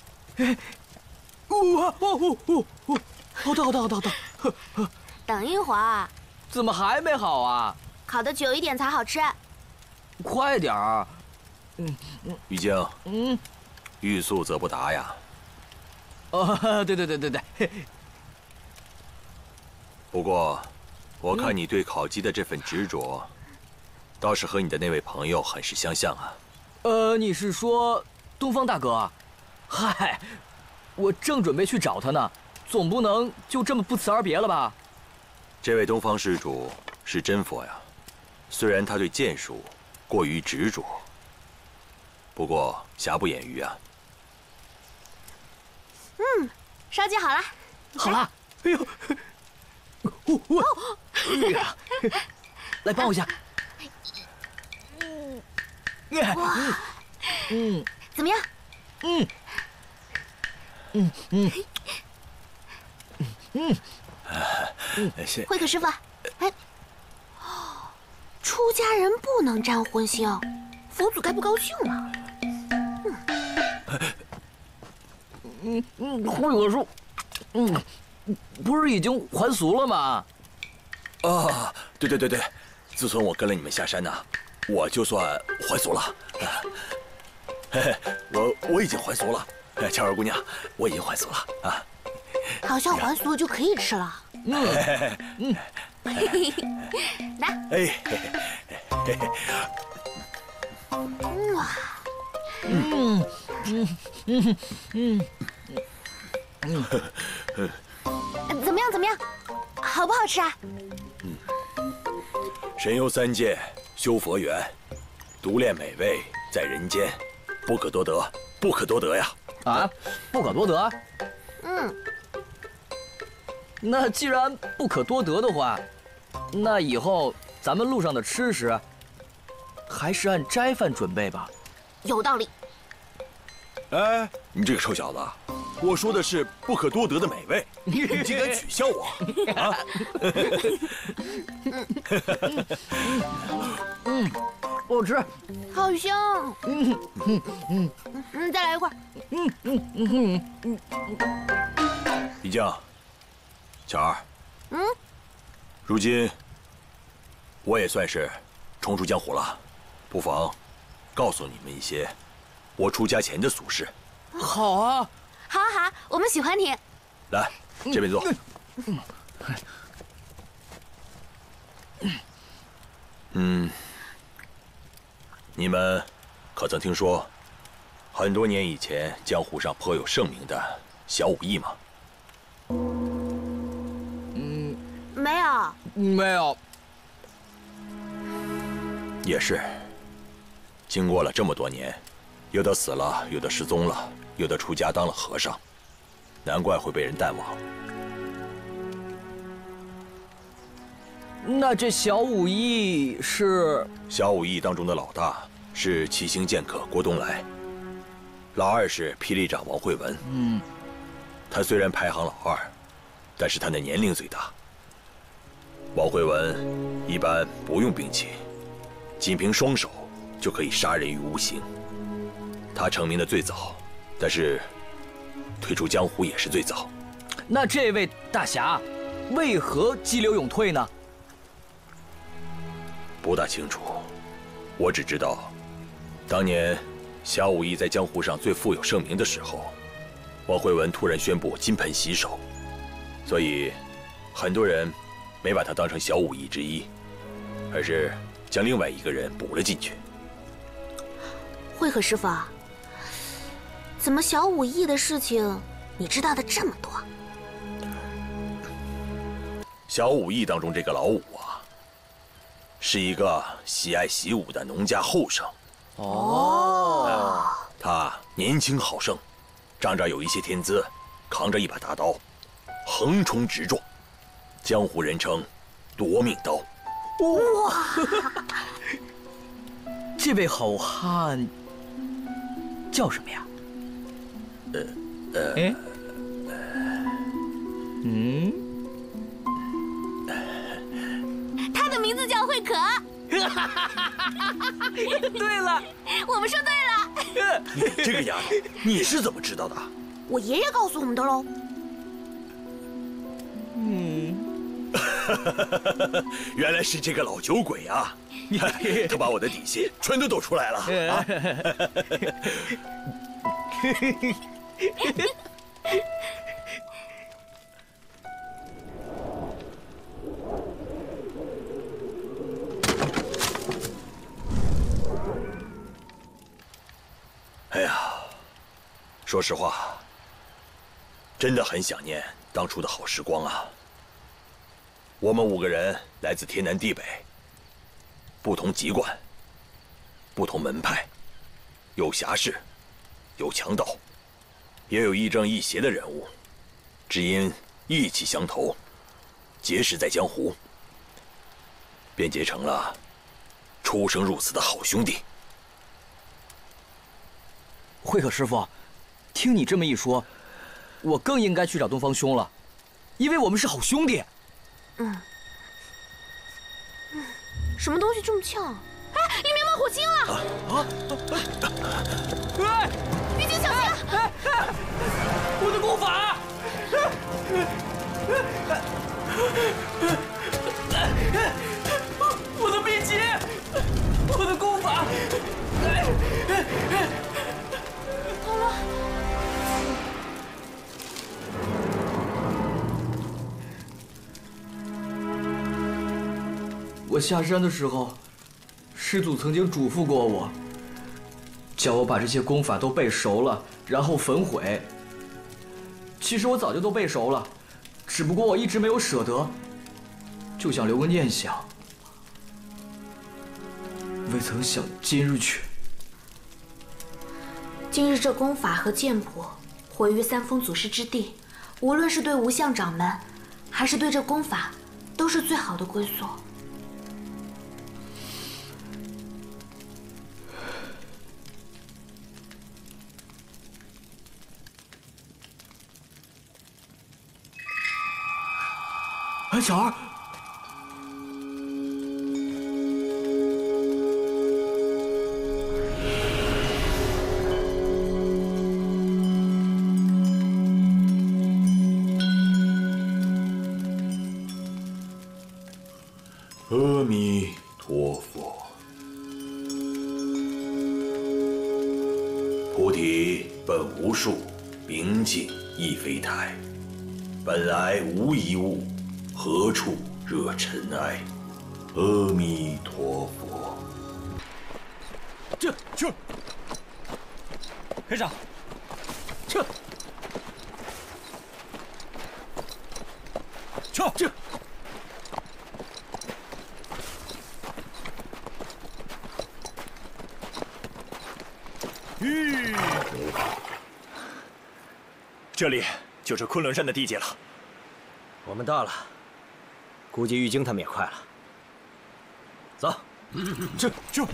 烫，好烫，好烫，好烫！等一会儿。怎么还没好啊？烤得久一点才好吃。快点儿！玉京。欲速则不达呀。哦，对。不过，我看你对烤鸡的这份执着，倒是和你的那位朋友很是相像啊。你是说东方大哥？嗨，我正准备去找他呢，总不能就这么不辞而别了吧？这位东方施主是真佛呀，虽然他对剑术过于执着，不过瑕不掩瑜啊。烧鸡好了，好了。哎呦，来帮我一下。哇，怎么样？慧可师傅，哎，出家人不能沾荤腥，佛祖该不高兴了。慧可师傅，不是已经还俗了吗？啊，对，自从我跟了你们下山呢，我就算还俗了。嘿嘿，我已经还俗了。巧儿姑娘，我已经还俗了啊。好像还俗了就可以吃了。来。哇。怎么样？好不好吃啊？神游三界，修佛缘，独恋美味在人间，不可多得，不可多得呀！啊，不可多得？那既然不可多得的话，那以后咱们路上的吃食，还是按斋饭准备吧。有道理。哎，你这个臭小子，我说的是不可多得的美味，你竟敢取笑我啊！好吃，好香。再来一块。李静，巧儿，如今我也算是重出江湖了，不妨告诉你们一些我出家前的俗事。好啊，好，我们喜欢听。来，这边坐。你们可曾听说，很多年以前江湖上颇有盛名的小武艺吗？没有。也是。经过了这么多年，有的死了，有的失踪了，有的出家当了和尚，难怪会被人淡忘。那这小武艺是？小武艺当中的老大是七星剑客郭东来，老二是霹雳掌王慧文。他虽然排行老二，但是他的年龄最大。王慧文一般不用兵器，仅凭双手就可以杀人于无形。他成名的最早，但是退出江湖也是最早。那这位大侠为何激流勇退呢？不大清楚，我只知道，当年小武艺在江湖上最富有盛名的时候，王慧文突然宣布金盆洗手，所以很多人没把他当成小武艺之一，而是将另外一个人补了进去。慧可师傅，怎么小武艺的事情你知道的这么多？小武艺当中这个老武啊，是一个喜爱习武的农家后生。他年轻好胜，仗着有一些天资，扛着一把大刀，横冲直撞，江湖人称夺命刀。哇！这位好汉叫什么呀？他的名字叫慧可。对了，我们说对了。你这个丫头，你是怎么知道的？我爷爷告诉我们的喽。原来是这个老酒鬼啊！他把我的底细全都抖出来了啊！哎呀，说实话，真的很想念当初的好时光啊！我们5个人来自天南地北，不同籍贯，不同门派，有侠士，有强盗，也有亦正亦邪的人物，只因意气相投，结识在江湖，便结成了出生入死的好兄弟。慧可师傅，听你这么一说，我更应该去找东方兄了，因为我们是好兄弟。什么东西这么呛？哎，里面冒火星了！哎，玉晶小心！我的功法！我的秘籍！我的功法！好了。我下山的时候，师祖曾经嘱咐过我，叫我把这些功法都背熟了，然后焚毁。其实我早就都背熟了，只不过我一直没有舍得，就想留个念想。未曾想今日却……今日这功法和剑谱毁于三峰祖师之地，无论是对无相掌门，还是对这功法，都是最好的归宿。哎，巧儿，阿弥陀佛，菩提本无树，明镜亦非台，本来无一物，何处惹尘埃？阿弥陀佛。这，排长，撤，这。这里就是昆仑山的地界了。我们到了，估计玉京他们也快了。走，就。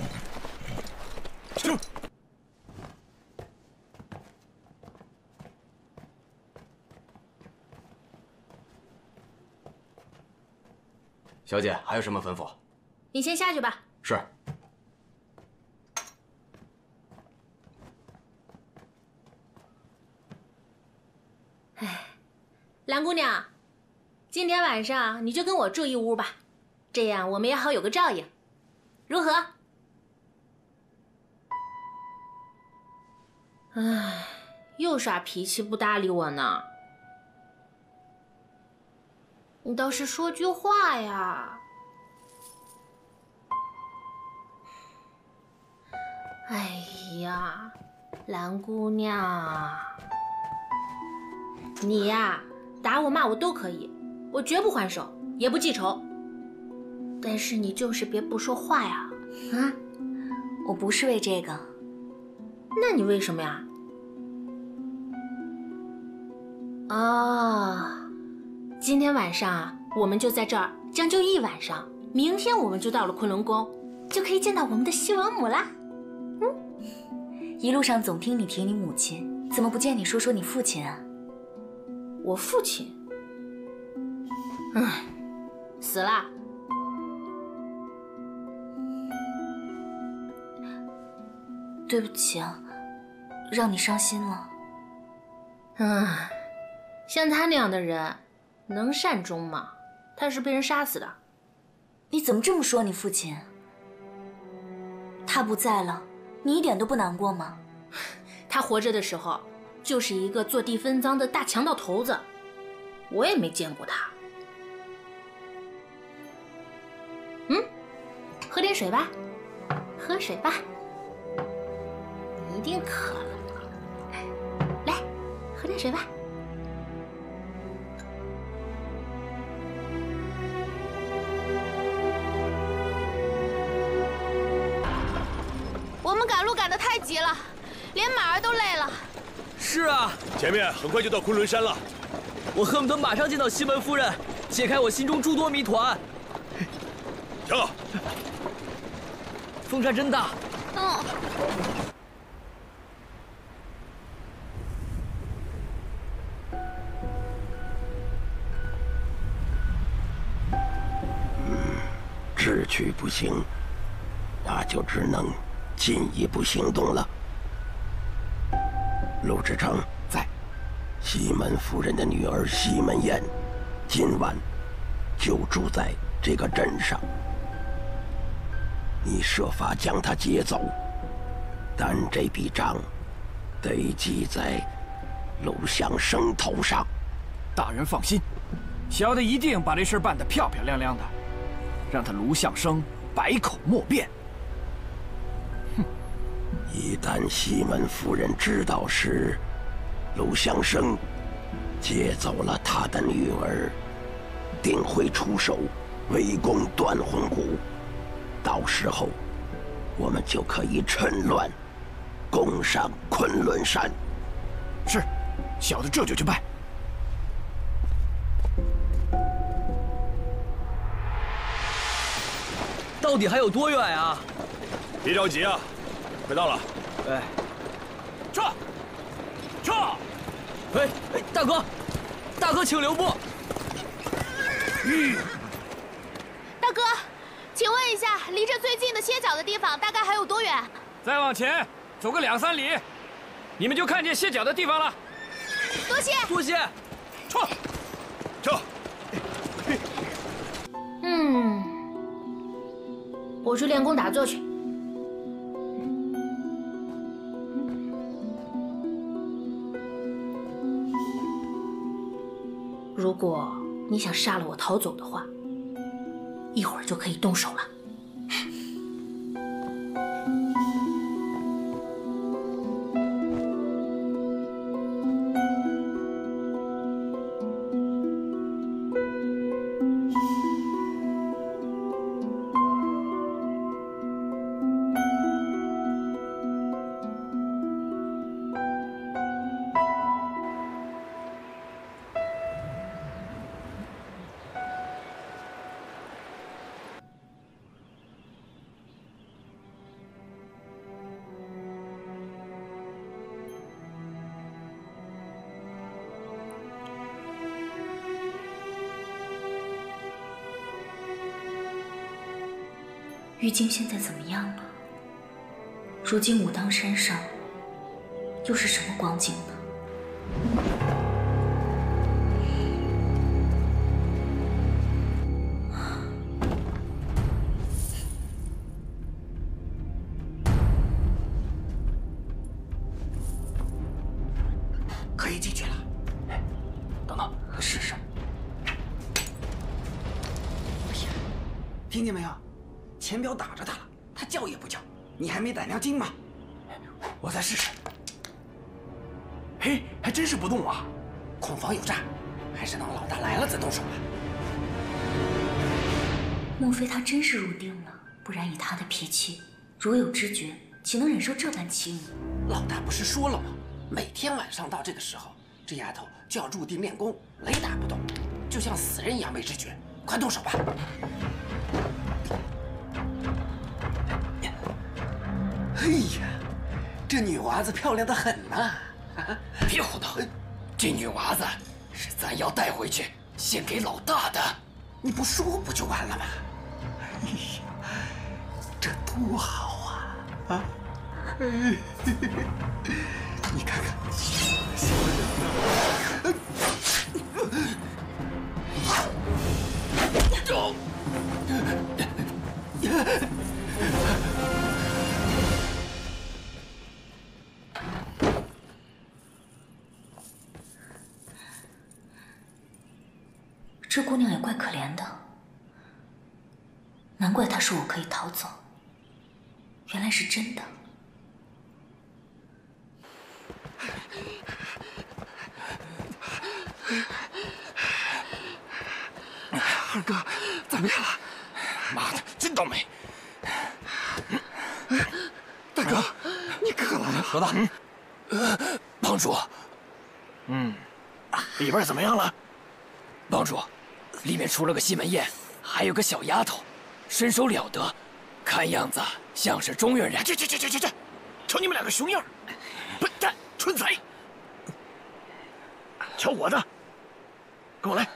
小姐，还有什么吩咐？你先下去吧。是。蓝姑娘，今天晚上你就跟我住一屋吧，这样我们也好有个照应，如何？唉，又耍脾气不搭理我呢。你倒是说句话呀！哎呀，蓝姑娘，你呀，打我骂我都可以，我绝不还手，也不记仇。但是你就是别不说话呀！啊，我不是为这个。那你为什么呀？哦，今天晚上啊，我们就在这儿将就一晚上，明天我们就到了昆仑宫，就可以见到我们的西王母啦。一路上总听你提你母亲，怎么不见你说说你父亲啊？我父亲，死了。对不起啊，让你伤心了。像他那样的人，能善终吗？他是被人杀死的。你怎么这么说你父亲？他不在了，你一点都不难过吗？他活着的时候，就是一个坐地分赃的大强盗头子，我也没见过他。喝点水吧，喝水吧。你一定渴了，来，喝点水吧。我们赶路赶得太急了，连马儿都累了。是啊，前面很快就到昆仑山了，我恨不得马上见到西门夫人，解开我心中诸多谜团。瞧，风山真大。智取不行，那就只能进一步行动了。陆志成在，西门夫人的女儿西门宴，今晚就住在这个镇上。你设法将她接走，但这笔账得记在陆相生头上。大人放心，小的一定把这事办得漂漂亮亮的，让他卢相生百口莫辩。一旦西门夫人知道是陆相生接走了他的女儿，定会出手围攻断魂谷。到时候，我们就可以趁乱攻上昆仑山。是，小的这就去办。到底还有多远啊？别着急啊，快到了。哎，撤！哎，大哥，请留步。大哥，请问一下，离这最近的歇脚的地方大概还有多远？再往前走个2、3里，你们就看见歇脚的地方了。多谢。撤！我去练功打坐去。如果你想杀了我逃走的话，一会儿就可以动手了。玉京现在怎么样了？如今武当山上又是什么光景呢？听见没有？钱镖打着他了，他叫也不叫。你还没胆量进吗？我再试试。嘿，还真是不动啊！空房有诈，还是等老大来了再动手吧。莫非他真是入定了？不然以他的脾气，如有知觉，岂能忍受这般欺侮？老大不是说了吗？每天晚上到这个时候，这丫头就要入定练功，雷打不动，就像死人一样没知觉。快动手吧！哎呀，这女娃子漂亮的很呐！别胡闹，这女娃子是咱要带回去献给老大的。你不说不就完了吗？哎呀，这多好啊！啊！你看看，小人呐！走！这姑娘也怪可怜的，难怪她说我可以逃走，原来是真的。二哥，怎么样了？妈的，真倒霉！大哥，你可来了。老大，帮主，里边怎么样了？帮主，里面出了个西门宴，还有个小丫头，身手了得，看样子像是中原人。去！瞅你们两个熊样，笨蛋，蠢材！瞧我的，跟我来！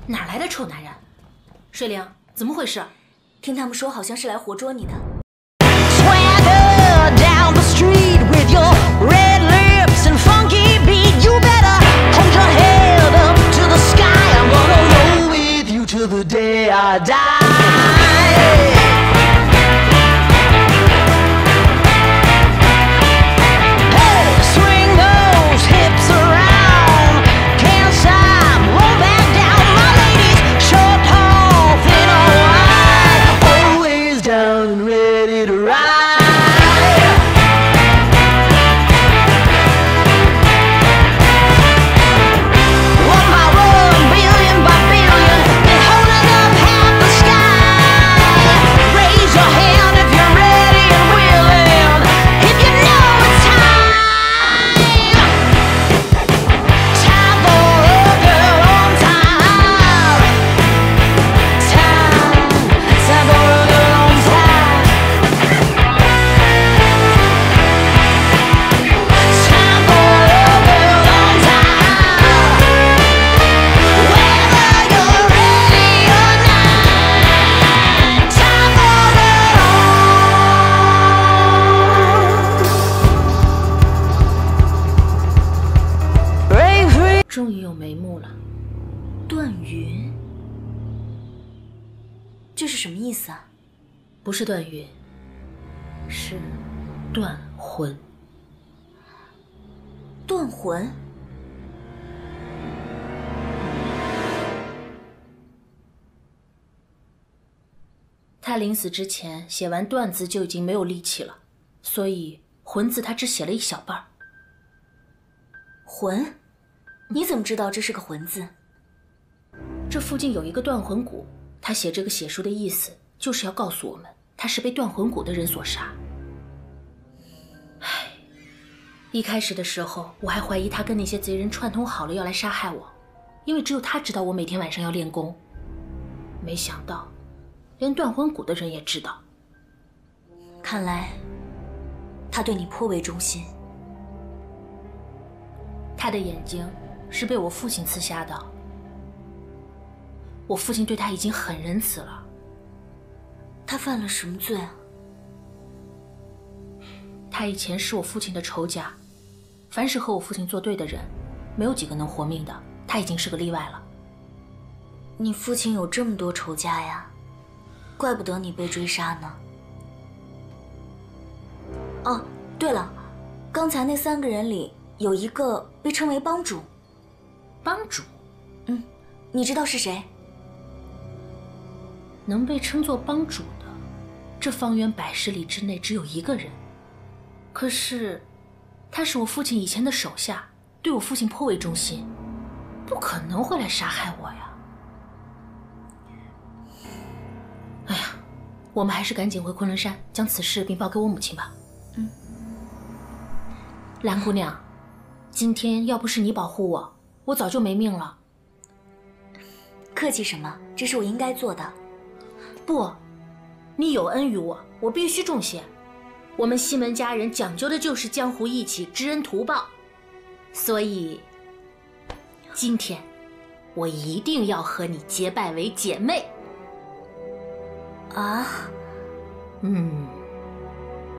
哪来的臭男人？水灵，怎么回事？听他们说好像是来活捉你的。Swagger down the street with your red lips and funky beat. You better hold your head up to the sky. I'm gonna roll with you till the day I die.云，这是什么意思啊？不是断云，是断魂。断魂？他临死之前写完断字就已经没有力气了，所以魂字他只写了一小半。魂？你怎么知道这是个魂字？这附近有一个断魂谷，他写这个血书的意思就是要告诉我们，他是被断魂谷的人所杀。唉，一开始的时候我还怀疑他跟那些贼人串通好了要来杀害我，因为只有他知道我每天晚上要练功。没想到，连断魂谷的人也知道。看来，他对你颇为忠心。他的眼睛是被我父亲刺瞎的。我父亲对他已经很仁慈了。他犯了什么罪啊？他以前是我父亲的仇家，凡是和我父亲作对的人，没有几个能活命的，他已经是个例外了。你父亲有这么多仇家呀，怪不得你被追杀呢。哦，对了，刚才那3个人里有一个被称为帮主。帮主？嗯，你知道是谁？能被称作帮主的，这方圆100里之内只有一个人。可是，他是我父亲以前的手下，对我父亲颇为忠心，不可能会来杀害我呀。哎呀，我们还是赶紧回昆仑山，将此事禀报给我母亲吧。嗯。蓝姑娘，今天要不是你保护我，我早就没命了。客气什么？这是我应该做的。不，你有恩于我，我必须重谢。我们西门家人讲究的就是江湖义气、知恩图报，所以今天我一定要和你结拜为姐妹。啊？嗯。